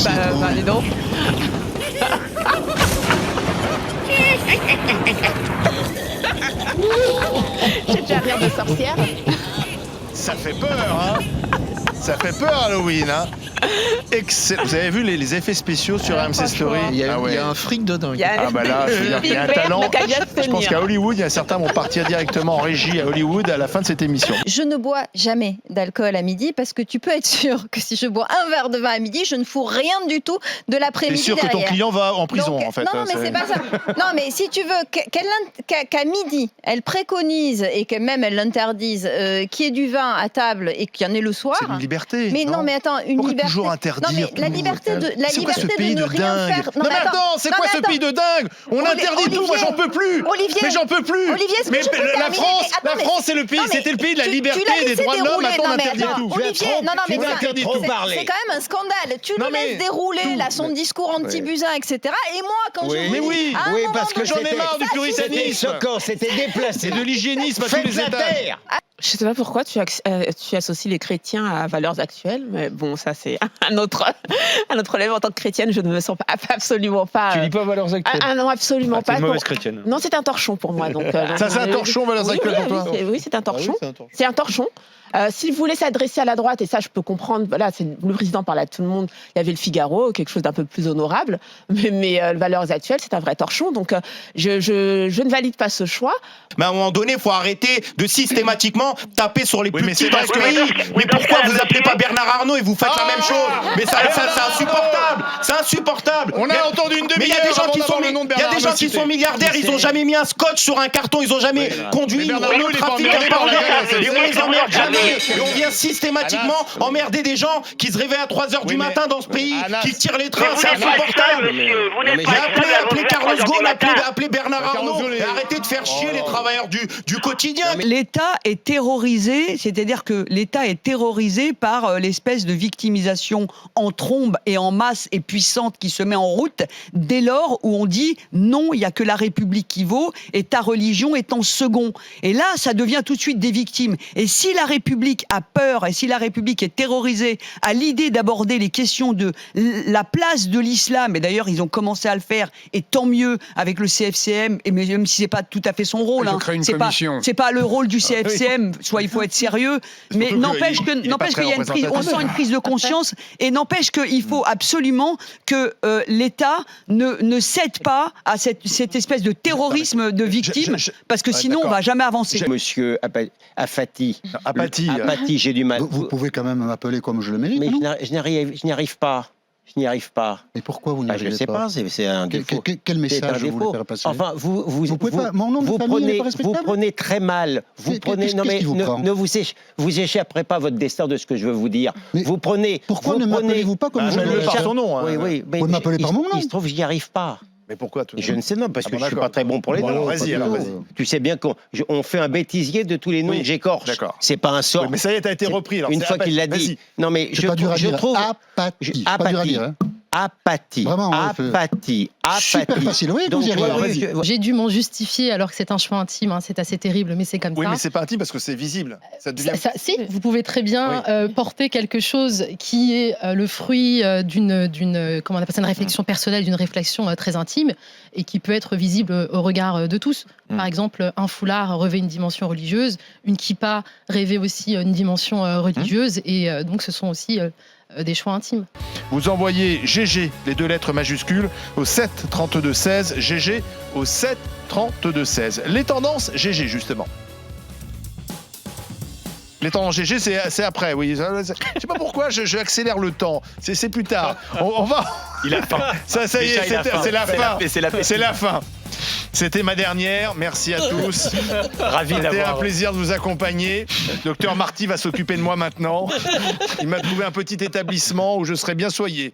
Bah, dis donc. J'ai déjà rire de sorcière. Ça fait peur, hein. Ça fait peur Halloween, hein. Vous avez vu les effets spéciaux sur RMC Story? Il y a un fric de dingue. Ah bah là, je veux dire qu'il y a un talent. Je pense qu'à Hollywood, il y a certains vont partir directement en régie à Hollywood à la fin de cette émission. Je ne bois jamais d'alcool à midi parce que tu peux être sûr que si je bois un verre de vin à midi, je ne fous rien du tout de l'après-midi. T'es sûr que ton client va en prison, donc, en fait? Non, mais c'est pas ça. Non, mais si tu veux qu'à midi, elle préconise et que même elle l'interdise qu'il y ait du vin à table et qu'il y en ait le soir. C'est une liberté. Mais non, mais attends, une Pourquoi liberté. toujours interdire? Non, mais la liberté de ne rien faire. Non, mais attends, c'est quoi ce pays de dingue? On interdit tout, moi j'en peux plus. Olivier, mais j'en peux plus. Olivier, est-ce que mais je peux la terminer? France, c'est le pays, c'était le pays de la liberté, des droits de l'homme. Maintenant, on interdit tout. Olivier, non, mais interdit tout. c'est quand même un scandale. Tu nous laisses dérouler là son discours anti-Buzyn, etc. Et moi, quand je vous mais oui, parce que j'en ai marre du c'était puritanisme. choquant, c'était déplacé. Et de l'hygiénisme à tous les étages. Je sais pas pourquoi tu associes les chrétiens à valeurs actuelles, mais bon, ça c'est un autre level. En tant que chrétienne, je ne me sens absolument pas. Tu lis pas Valeurs Actuelles? Ah non, absolument pas. T'es une mauvaise chrétienne. Non, c'est un torchon pour moi. Donc, ça, c'est un torchon, Valeurs Actuelles pour toi? Oui, c'est un torchon. Ah oui, c'est un torchon. S'il voulait s'adresser à la droite, et ça je peux comprendre, voilà, le président parlait à tout le monde, il y avait le Figaro, quelque chose d'un peu plus honorable, mais Valeurs Actuelles, c'est un vrai torchon, donc je ne valide pas ce choix. Mais à un moment donné, il faut arrêter de systématiquement taper sur les plus petits dans ce pays. Mais pourquoi vous appelez pas Bernard Arnault et vous faites la même chose? Mais ça c'est insupportable. C'est insupportable. On a entendu une mais il y demi-heure a des gens avant qui sont, d'avoir le nom de il y a Bernard des gens Arnault qui cité. sont milliardaires, ils ont jamais mis un scotch sur un carton, ils ont jamais conduit Mais une Bernard Arnault, Renault il est pas Trafic emmerdé par les gars, et on les emmerde jamais. Et on vient Anas. systématiquement emmerder des gens qui se réveillent à 3h du Oui, matin mais dans ce pays, Anas. qui tirent les Mais trains, vous c'est n'êtes pas seul, insupportable. monsieur. Vous n'êtes Mais pas seul à vous appelez faire Carlos aujourd'hui Ghosn, matin. appelez Bernard Carlos Arnault Ghosn, et arrêtez de faire chier les travailleurs du quotidien. L'État est terrorisé, c'est-à-dire que l'État est terrorisé par l'espèce de victimisation en trombe et en masse et puissante qui se met en route dès lors où on dit non, il n'y a que la République qui vaut et ta religion est en second. Et là, ça devient tout de suite des victimes. Et si la République a peur et si la République est terrorisée à l'idée d'aborder les questions de la place de l'islam, et d'ailleurs ils ont commencé à le faire, et tant mieux avec le CFCM, et même si c'est pas tout à fait son rôle, Ils ont créé une commission. c'est pas le rôle du CFCM, soit il faut être sérieux, mais Surtout n'empêche qu'il est pas qu'il très y a une prise, on représentatif. sent une prise de conscience, et n'empêche qu'il faut absolument que l'État ne cède pas à cette espèce de terrorisme de victimes, parce que sinon on va jamais avancer. Monsieur Afati, Apathie. j'ai du mal. Vous pouvez quand même m'appeler comme je le mérite, Mais non? je n'y arrive pas. Je n'y arrive pas. Et pourquoi vous n'y Je ne arrivez sais pas, c'est un défaut. Quel C'est un message vous défaut. voulez faire passer? Enfin, vous pouvez pas. Mon nom de famille n'est pas respectable. vous prenez très mal. Vous prenez. Qu'est-ce Non mais qui vous prend? vous échapperez pas votre destin de ce que je veux vous dire. Mais Vous prenez. Pourquoi ne m'appelez-vous pas comme Ah, je je le le mérite? par son nom. Hein. Oui, oui. Vous m'appelez par mon nom. Il se trouve que je n'y arrive pas. Mais pourquoi tout Je ne sais pas, parce Ah que bon, je ne suis d'accord. pas très bon pour les Bon, noms. vas-y, alors, vas-y. Tu sais bien qu'on fait un bêtisier de tous les noms Oui, que j'écorche. d'accord. C'est pas un sort. Oui, mais ça y est, t'as été repris. Alors, Une c'est fois qu'il l'a Vas-y. dit. Non mais C'est pas dur à dire. trouve Apathie. C'est pas dur à dire, hein. apathie. Vraiment, ouais, apathie. Super facile. Oui, Donc, vous y arrivez. alors, vas-y. J'ai dû m'en justifier alors que c'est un choix intime, hein, c'est assez terrible, mais c'est comme Oui, ça. mais c'est pas intime parce que c'est visible. Ça devient. Si, vous pouvez très bien porter quelque chose qui est le fruit comment on appelle ça, une réflexion personnelle, d'une réflexion très intime et qui peut être visible au regard de tous. Par exemple, un foulard revêt une dimension religieuse, une kippa revêt aussi une dimension religieuse et donc ce sont aussi des choix intimes. Vous envoyez GG, les 2 lettres majuscules, au 7 32 16. GG au 7 32 16. Les tendances GG, justement. Les tendances GG, c'est après, oui. Je sais pas pourquoi, je accélère le temps. C'est plus tard. On va. Il a faim. Ça y est, Déjà, il a faim. c'est la fin. C'est la fin. C'était ma dernière. Merci à tous. Ravi C'était un d'avoir. plaisir de vous accompagner. Docteur Marty va s'occuper de moi maintenant. Il m'a trouvé un petit établissement où je serai bien soigné.